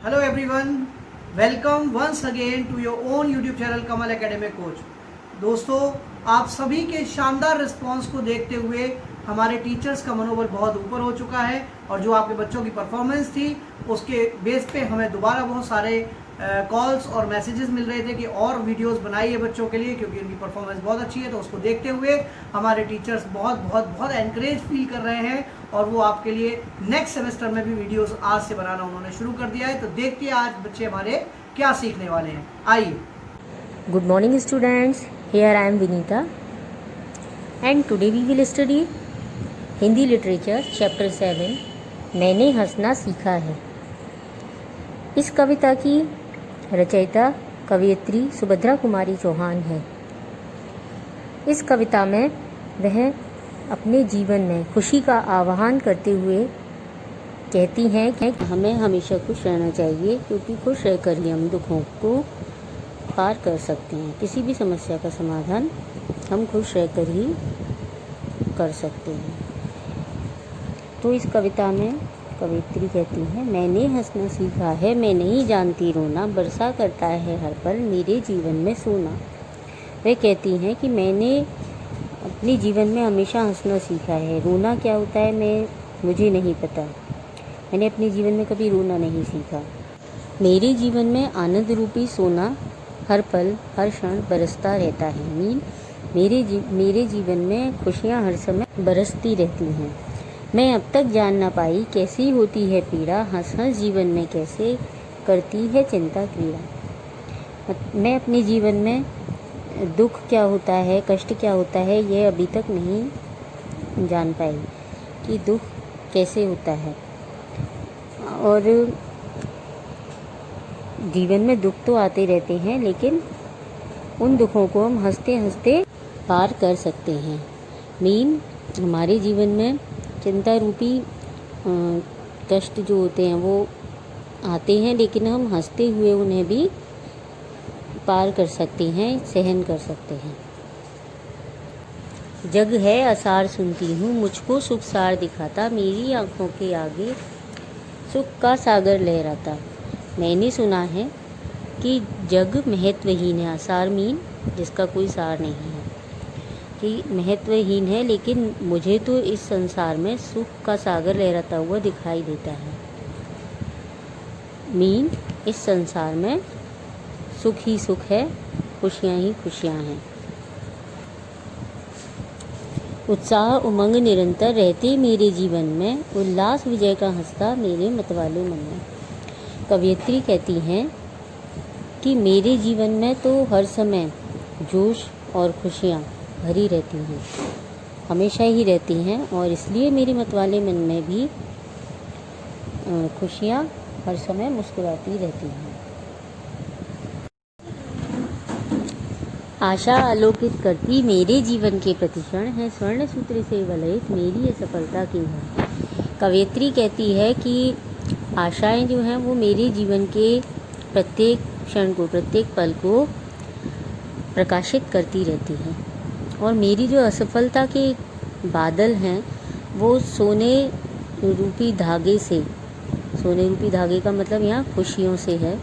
Hello everyone, welcome once again to your own YouTube channel Kamal academic coach. दोस्तों, आप सभी के शानदार रिस्पांस को देखते हुए हमारे टीचर्स का मनोबल बहुत ऊपर हो चुका है और जो आपके बच्चों की परफॉर्मेंस थी उसके बेस पे हमें दोबारा बहुत सारे कॉल्स और मैसेजेस मिल रहे थे कि और वीडियोस बनाइए बच्चों के लिए, क्योंकि उनकी परफॉर्मेंस बहुत अच्छी है। तो उसको देखते हुए हमारे टीचर्स बहुत बहुत बहुत एनकरेज फील कर रहे हैं और वो आपके लिए नेक्स्ट सेमेस्टर में भी वीडियोस आज से बनाना उन्होंने शुरू कर दिया है। तो देखते हैं आज बच्चे हमारे क्या सीखने वाले हैं। आइए। Good morning students, here I am Vinita and today we will study Hindi literature chapter 7 मैंने हंसना सीखा है। इस कविता की रचयिता कवयित्री सुभद्रा कुमारी चौहान है। इस कविता में वह अपने जीवन में खुशी का आह्वान करते हुए कहती हैं कि हमें हमेशा खुश रहना चाहिए, क्योंकि खुश रहकर ही हम दुखों को पार कर सकते हैं। किसी भी समस्या का समाधान हम खुश रहकर ही कर सकते हैं। तो इस कविता में कवयित्री कहती है, मैंने हंसना सीखा है, मैं नहीं जानती रोना, बरसा करता है हर पल मेरे जीवन में सोना। वह कहती हैं कि मैंने अपने जीवन में हमेशा हंसना सीखा है। रोना क्या होता है मुझे नहीं पता। मैंने अपने जीवन में कभी रोना नहीं सीखा। मेरे जीवन में आनंद रूपी सोना हर पल हर क्षण बरसता रहता है। मेरे जीवन में खुशियाँ हर समय बरसती रहती हैं। मैं अब तक जान ना पाई कैसी होती है पीड़ा, हंस हंस जीवन में कैसे करती है चिंता क्रीड़ा। मैं अपने जीवन में दुख क्या होता है, कष्ट क्या होता है, यह अभी तक नहीं जान पाई कि दुख कैसे होता है। और जीवन में दुख तो आते रहते हैं, लेकिन उन दुखों को हम हंसते हंसते पार कर सकते हैं। हमारे जीवन में चिंता रूपी कष्ट जो होते हैं वो आते हैं, लेकिन हम हंसते हुए उन्हें भी पार कर सकते हैं, सहन कर सकते हैं। जग है आसार सुनती हूँ, मुझको सुख सार दिखाता, मेरी आँखों के आगे सुख का सागर लहराता। मैंने सुना है कि जग महत्वहीन है। आसार जिसका कोई सार नहीं है, कि महत्वहीन है, लेकिन मुझे तो इस संसार में सुख का सागर लहराता हुआ दिखाई देता है। इस संसार में सुख ही सुख है, खुशियाँ ही खुशियाँ हैं। उत्साह उमंग निरंतर रहते मेरे जीवन में, उल्लास विजय का हंसता मेरे मतवाले मन में। कवयित्री कहती हैं कि मेरे जीवन में तो हर समय जोश और खुशियाँ भरी रहती हैं, हमेशा ही रहती हैं, और इसलिए मेरे मतवाले मन में भी खुशियाँ हर समय मुस्कुराती रहती हैं। आशा आलोकित करती मेरे जीवन के प्रतिक्षण है, स्वर्ण सूत्र से वलयित मेरी असफलता की है। कवयित्री कहती है कि आशाएं जो हैं वो मेरे जीवन के प्रत्येक क्षण को, प्रत्येक पल को प्रकाशित करती रहती हैं, और मेरी जो असफलता के बादल हैं वो सोने रूपी धागे से, सोने रूपी धागे का मतलब यहाँ खुशियों से है,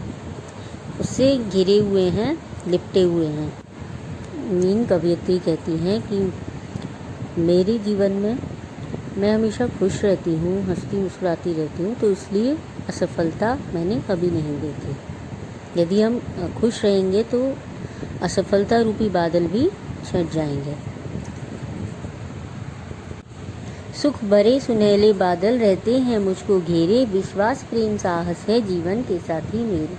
उससे घिरे हुए हैं, लिपटे हुए हैं। कवयित्री कहती हैं कि मेरे जीवन में मैं हमेशा खुश रहती हूँ, हंसती मुस्कुराती रहती हूँ, तो इसलिए असफलता मैंने कभी नहीं देखी। यदि हम खुश रहेंगे तो असफलता रूपी बादल भी छट जाएंगे। सुख भरे सुनहले बादल रहते हैं मुझको घेरे, विश्वास प्रेम साहस है जीवन के साथी मेरे।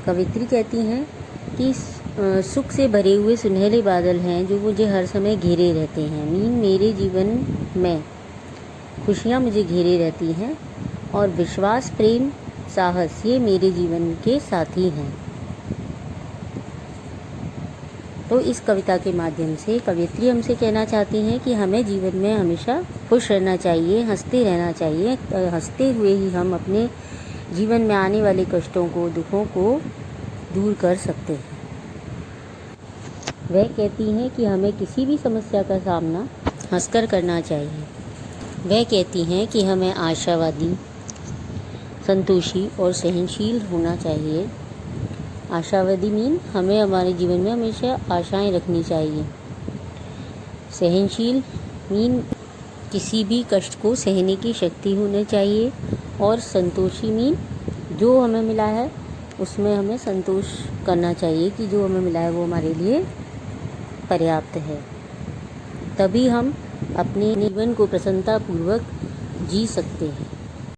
कवयित्री कहती हैं कि सुख से भरे हुए सुनहले बादल हैं जो मुझे हर समय घेरे रहते हैं। मेरे जीवन में खुशियाँ मुझे घेरे रहती हैं, और विश्वास प्रेम साहस ये मेरे जीवन के साथी हैं। तो इस कविता के माध्यम से कवयित्री हमसे कहना चाहती हैं कि हमें जीवन में हमेशा खुश रहना चाहिए, हंसते रहना चाहिए। हंसते हुए ही हम अपने जीवन में आने वाले कष्टों को, दुखों को दूर कर सकते हैं। वह कहती हैं कि हमें किसी भी समस्या का सामना हंसकर करना चाहिए। वह कहती हैं कि हमें आशावादी संतोषी और सहनशील होना चाहिए। आशावादी मीन हमें हमारे जीवन में हमेशा आशाएं रखनी चाहिए। सहनशील मीन किसी भी कष्ट को सहने की शक्ति होनी चाहिए। और संतोषी मीन जो हमें मिला है उसमें हमें संतोष करना चाहिए कि जो हमें मिला है वो हमारे लिए पर्याप्त है। तभी हम अपने जीवन को प्रसन्नतापूर्वक जी सकते हैं।